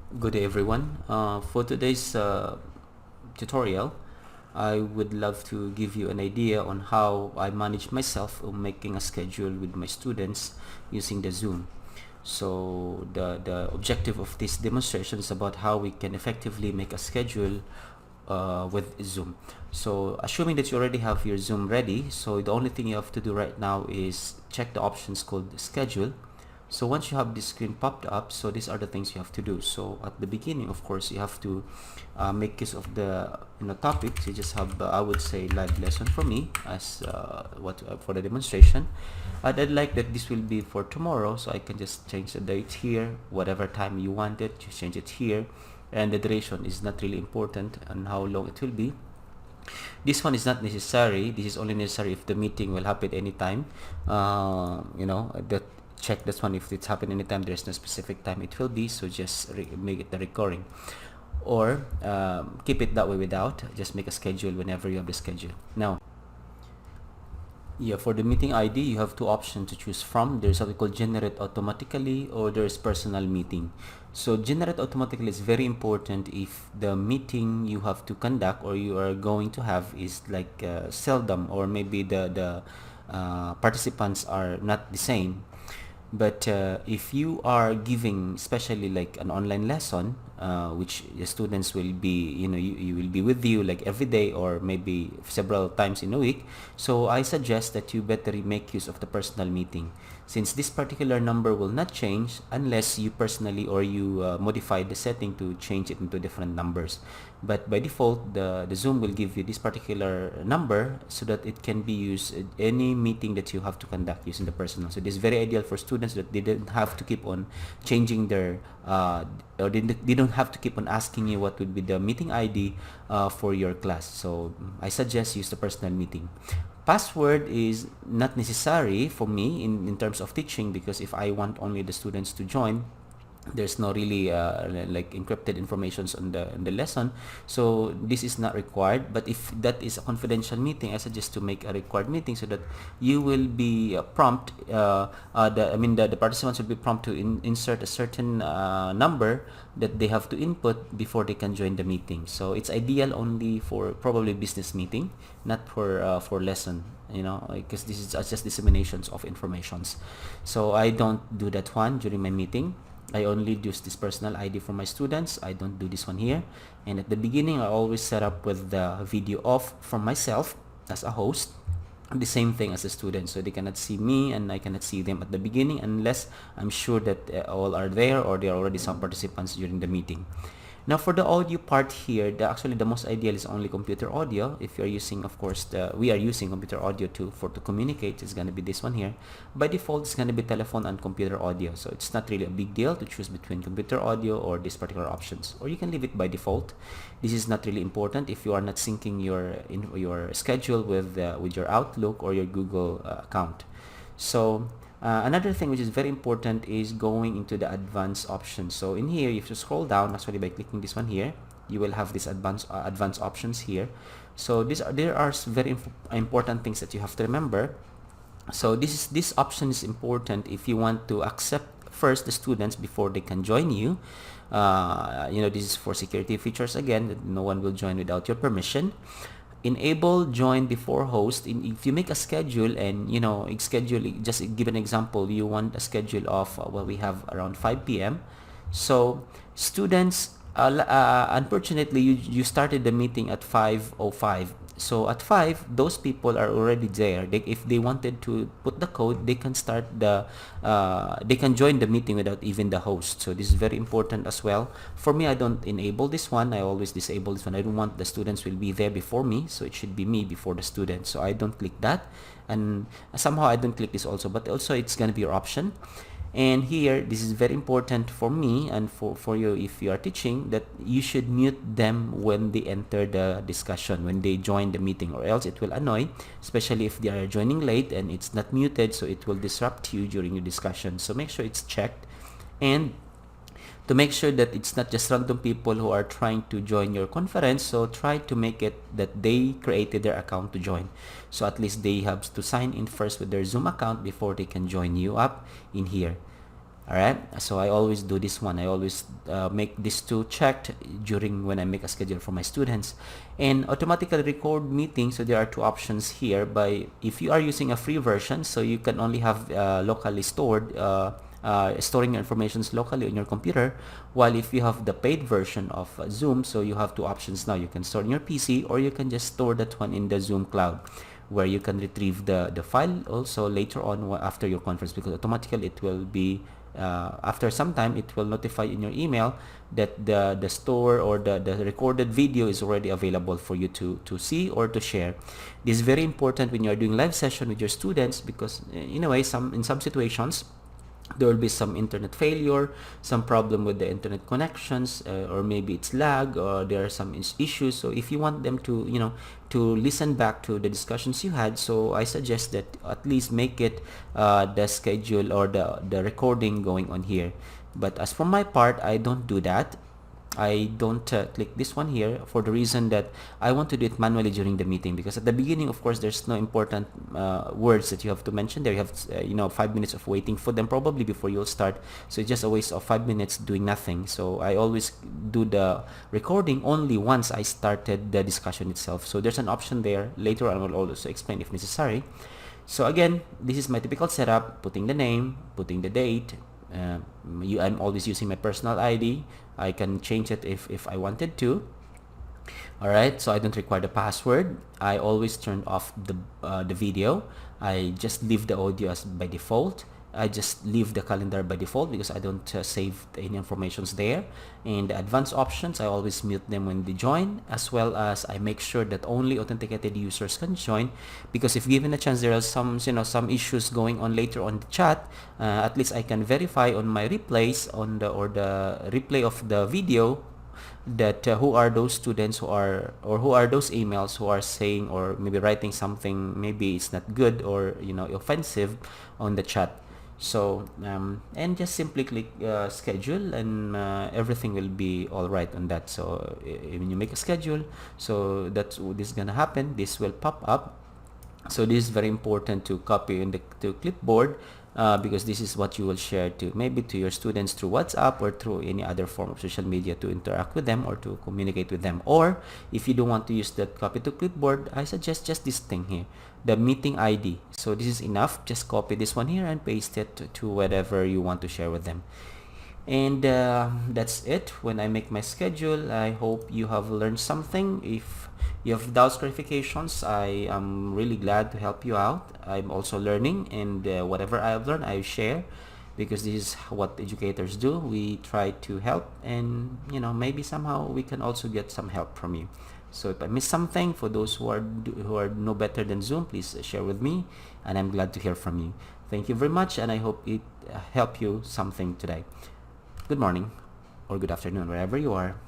Good day everyone. For today's tutorial, I would love to give you an idea on how I manage myself on making a schedule with my students using the Zoom. So the objective of this demonstration is about how we can effectively make a schedule with Zoom. So assuming that you already have your Zoom ready, so the only thing you have to do right now is check the options called schedule. So once you have this screen popped up, so these are the things you have to do. So at the beginning, of course, you have to make use of the topics. You just have I would say live lesson for me as what for the demonstration. I'd like that this will be for tomorrow, so I can just change the date here, whatever time you want it, you change it here, and the duration is not really important and how long it will be. This one is not necessary. This is only necessary if the meeting will happen anytime. That check this one if it's happen anytime. There's no specific time it will be, so just make it the recurring, or keep it that way without. Just make a schedule whenever you have the schedule. Now, yeah, for the meeting ID, you have two options to choose from. There's what we call generate automatically, or there's personal meeting. So generate automatically is very important if the meeting you have to conduct or you are going to have is like seldom, or maybe the participants are not the same. But if you are giving especially like an online lesson, which the students will be, you will be with you like every day or maybe several times in a week, so I suggest that you better make use of the personal meeting, since this particular number will not change unless you personally or you modify the setting to change it into different numbers. But by default, the Zoom will give you this particular number so that it can be used at any meeting that you have to conduct using the personal. So this is very ideal for students that they don't have to keep on changing their or they don't have to keep on asking you what would be the meeting ID for your class. So I suggest use the personal meeting. Password is not necessary for me in terms of teaching, because if I want only the students to join, there's no really like encrypted informations on the lesson, so this is not required. But if that is a confidential meeting, I suggest to make a required meeting so that you will be prompt the participants will be prompt to insert a certain number that they have to input before they can join the meeting. So it's ideal only for probably business meeting, not for lesson, because this is just disseminations of informations. So I don't do that one during my meeting. I only use this personal ID for my students. I don't do this one here. And at the beginning, I always set up with the video off from myself as a host. The same thing as the students, so they cannot see me and I cannot see them at the beginning unless I'm sure that all are there or there are already some participants during the meeting. Now for the audio part here, actually the most ideal is only computer audio. If you're using, of course, we are using computer audio to communicate, it's going to be this one here. By default, it's going to be telephone and computer audio. So it's not really a big deal to choose between computer audio or these particular options. Or you can leave it by default. This is not really important if you are not syncing your schedule with your Outlook or your Google account. So another thing which is very important is going into the advanced options. So in here, if you scroll down, actually by clicking this one here, you will have this advanced options here. So there are very important things that you have to remember. So this option is important if you want to accept first the students before they can join you. This is for security features again, that no one will join without your permission. Enable join before host. If you make a schedule and schedule, just give an example, you want a schedule of we have around 5 p.m. So students, unfortunately you started the meeting at 5:05. So at 5, those people are already there. If they wanted to put the code, they can they can join the meeting without even the host. So this is very important as well. For me, I don't enable this one. I always disable this one. I don't want the students will be there before me, so it should be me before the students. So I don't click that, and somehow I don't click this also, but also it's gonna be your option. And here, this is very important for me and for you if you are teaching, that you should mute them when they enter the discussion, when they join the meeting, or else it will annoy, especially if they are joining late and it's not muted, so it will disrupt you during your discussion. So make sure it's checked, and to make sure that it's not just random people who are trying to join your conference, so try to make it that they created their account to join. So at least they have to sign in first with their Zoom account before they can join you up in here. Alright, so I always do this one. I always make these two checked during when I make a schedule for my students. And automatically record meetings, so there are two options here. By if you are using a free version, so you can only have locally stored storing your informations locally on your computer, while if you have the paid version of Zoom, so you have two options now. You can store in your PC, or you can just store that one in the Zoom cloud, where you can retrieve the file also later on after your conference, because automatically it will be after some time it will notify in your email that the store or the recorded video is already available for you to see or to share. This is very important when you are doing live session with your students, because in a way, in some situations there will be some internet failure, some problem with the internet connections, or maybe it's lag, or there are some issues. So if you want them to, to listen back to the discussions you had, so I suggest that at least make it the schedule or the recording going on here. But as for my part, I don't do that. I don't click this one here, for the reason that I want to do it manually during the meeting, because at the beginning, of course, there's no important words that you have to mention there. You have 5 minutes of waiting for them probably before you'll start, so it's just a waste of 5 minutes doing nothing. So I always do the recording only once I started the discussion itself. So there's an option there. Later on I will also explain if necessary. So again, this is my typical setup: putting the name, putting the date. I'm always using my personal ID. I can change it if I wanted to. Alright, so I don't require the password. I always turn off the video. I just leave the audio as by default. I just leave the calendar by default because I don't save any informations there. And the advanced options, I always mute them when they join, as well as I make sure that only authenticated users can join, because if given a chance there are some issues going on later on the chat, at least I can verify on my replays the replay of the video that who are those students who are, or who are those emails who are saying or maybe writing something maybe it's not good or offensive on the chat. So and just simply click schedule, and everything will be all right on that. So when you make a schedule, so that's this is gonna happen, this will pop up. So this is very important to copy in to clipboard, because this is what you will share to maybe to your students through WhatsApp or through any other form of social media to interact with them or to communicate with them. Or if you don't want to use that copy to clipboard, I suggest just this thing here, the meeting ID. So this is enough. Just copy this one here and paste it to whatever you want to share with them. And that's it when I make my schedule. I hope you have learned something. If you have doubts, clarifications, I am really glad to help you out. I'm also learning, and whatever I have learned I share, because this is what educators do. We try to help, and maybe somehow we can also get some help from you. So if I miss something, for those who are no better than Zoom, please share with me, and I'm glad to hear from you. Thank you very much, and I hope it helped you something today. Good morning or good afternoon, wherever you are.